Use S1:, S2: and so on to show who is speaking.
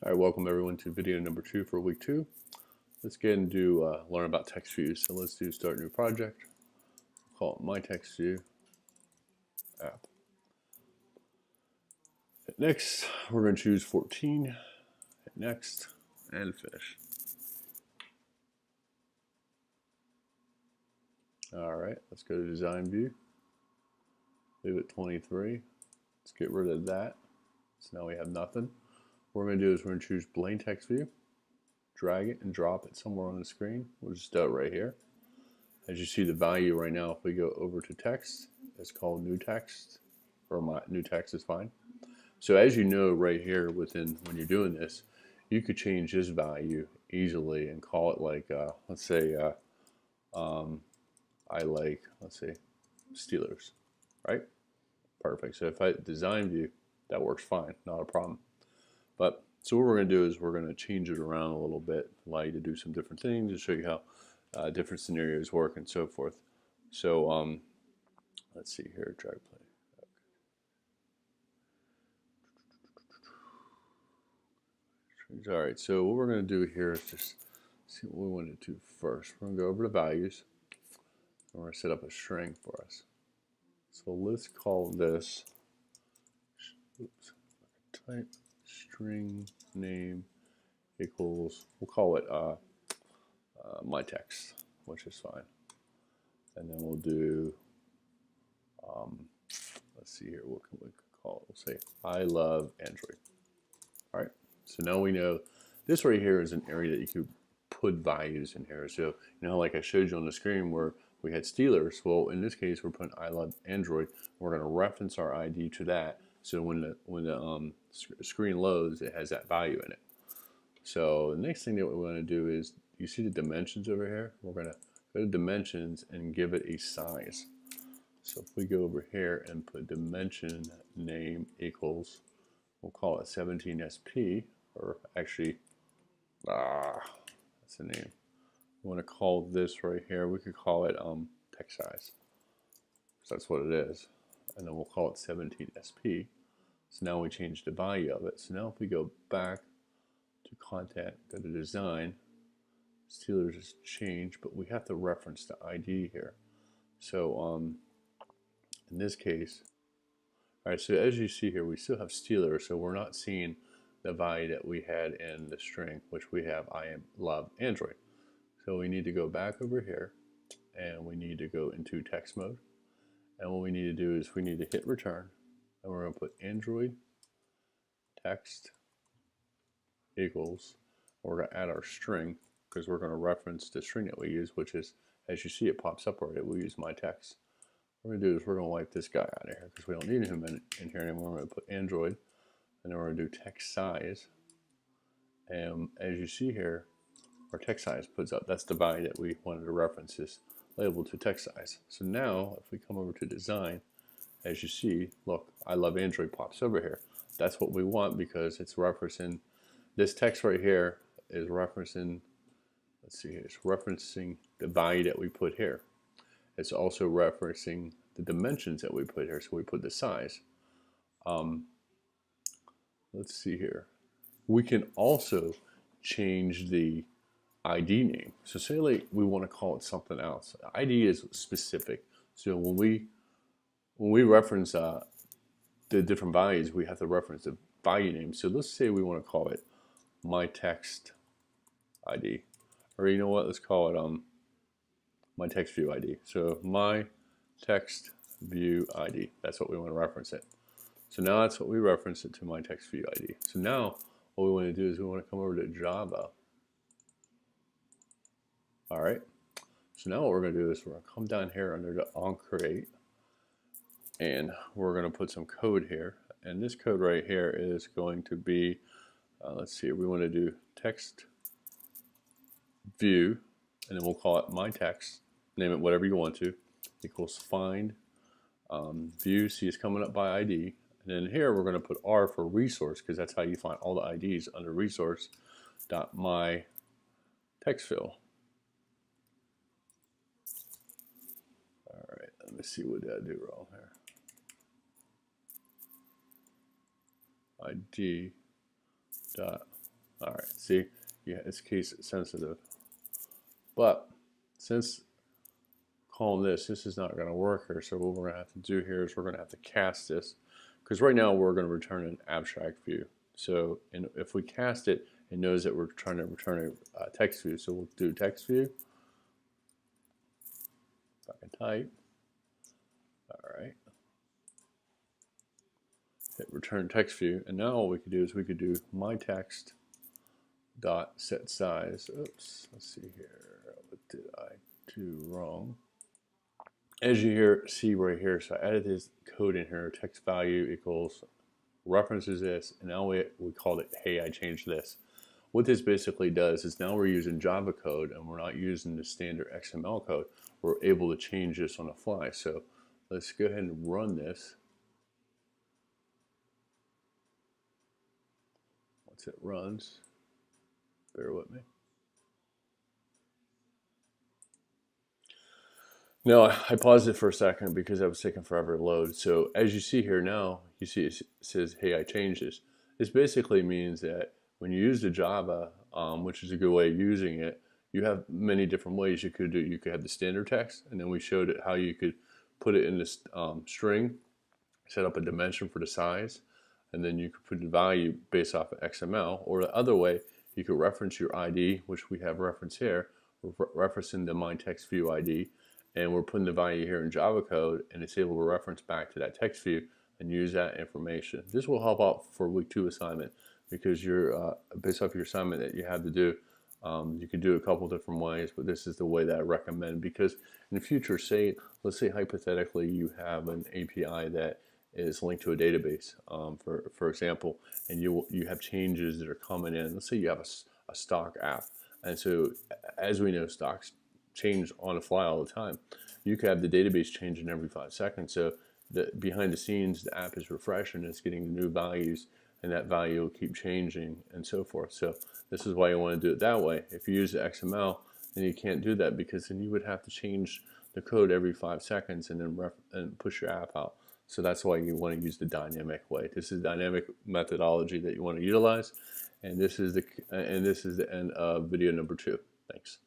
S1: All right, welcome everyone to video number 2 for week 2. Let's get into learn about text views. So let's do start new project. We'll call it my text view app. Hit next, we're going to choose 14. Hit next and finish. All right, let's go to design view. Leave it 23. Let's get rid of that. So now we have nothing. What we're going to do is we're going to choose plain text view, drag it and drop it somewhere on the screen. We'll just do it right here. As you see the value right now, if we go over to text, it's called new text, or my new text is fine. So as you know right here within, when you're doing this, you could change this value easily and call it like, let's say, I like, let's say, Steelers, right? Perfect. So if I design view, that works fine, not a problem. But so what we're going to do is we're going to change it around a little bit, allow you to do some different things to show you how different scenarios work and so forth. So let's see here, drag play. All right, so what we're going to do here is just see what we want to do first. We're going to go over to values, and we're going to set up a string for us. So let's call this, type string name equals, we'll call it my text, which is fine. And then we'll do, let's see here, what can we call it? We'll say, I love Android. All right, so now we know this right here is an area that you could put values in here. So, you know, like I showed you on the screen where we had Steelers. Well, in this case, we're putting I love Android. We're going to reference our ID to that. So when the screen loads, it has that value in it. So the next thing that we want to do is, you see the dimensions over here? We're going to go to dimensions and give it a size. So if we go over here and put dimension name equals, we'll call it 17SP, or actually, that's the name. We want to call this right here, we could call it text size. So that's what it is. And then we'll call it 17SP. So now we change the value of it. So now if we go back to content, go to design, Steelers is changed, but we have to reference the ID here. So in this case, all right, so as you see here, we still have Steelers, so we're not seeing the value that we had in the string, which we have I love Android. So we need to go back over here, and we need to go into text mode. And what we need to do is we need to hit return, and we're going to put Android text equals, we're going to add our string, because we're going to reference the string that we use, which is, as you see, it pops up already. We use my text. What we're going to do is we're going to wipe this guy out of here because we don't need him in here anymore. We're going to put Android, and then we're going to do text size. And as you see here, our text size puts up. That's the value that we wanted to reference, this label to text size. So now, if we come over to design, as you see, look, I love Android pops over here. That's what we want because it's referencing, this text right here is referencing, let's see here, it's referencing the value that we put here. It's also referencing the dimensions that we put here, so we put the size. Let's see here. We can also change the ID name. So say like we want to call it something else. ID is specific. So when we reference the different values, we have to reference the value name. So let's say we want to call it my text ID, or you know what? Let's call it my text view ID. So my text view ID. That's what we want to reference it. So now that's what we reference it to, my text view ID. So now what we want to do is we want to come over to Java. All right. So now what we're going to do is we're going to come down here under the onCreate, and we're going to put some code here. And this code right here is going to be, let's see, we want to do text view, and then we'll call it my text. Name it whatever you want to, equals find view. See, it's coming up by ID. And then here we're going to put R for resource, because that's how you find all the IDs under resource.my text fill. All right, let me see what did I do wrong here. ID dot All right, see, yeah, it's case sensitive. But since calling this is not going to work here, so what we're going to have to do here is we're going to have to cast this, because right now we're going to return an abstract view. So if we cast it, it knows that we're trying to return a text view. So we'll do text view. If I can type. All right. Hit return text view, and now all we could do is we could do my text dot set size. Oops, let's see here. What did I do wrong? As you see right here, so I added this code in here, text value equals references this, and now we called it, hey, I changed this. What this basically does is now we're using Java code and we're not using the standard XML code. We're able to change this on the fly. So let's go ahead and run this. Once it runs, bear with me. Now, I paused it for a second because I was taking forever to load. So as you see here now, you see it says, hey, I changed this. This basically means that when you use the Java, which is a good way of using it, you have many different ways you could do. You could have the standard text, and then we showed it how you could put it in this string, set up a dimension for the size, and then you could put the value based off of XML. Or the other way, you could reference your ID, which we have reference here. We're referencing the myTextView ID, and we're putting the value here in Java code, and it's able to reference back to that text view and use that information. This will help out for week 2 assignment, because you're based off your assignment that you have to do. You can do it a couple different ways, but this is the way that I recommend, because in the future, let's say hypothetically you have an API that is linked to a database, for example, and you have changes that are coming in. Let's say you have a stock app, and so as we know, stocks change on the fly all the time. You could have the database changing every 5 seconds. So behind the scenes, the app is refreshing, it's getting new values, and that value will keep changing and so forth. So this is why you want to do it that way. If you use the XML, then you can't do that, because then you would have to change the code every 5 seconds and then push your app out. So that's why you want to use the dynamic way. This is dynamic methodology that you want to utilize, and this is the end of video number 2. Thanks.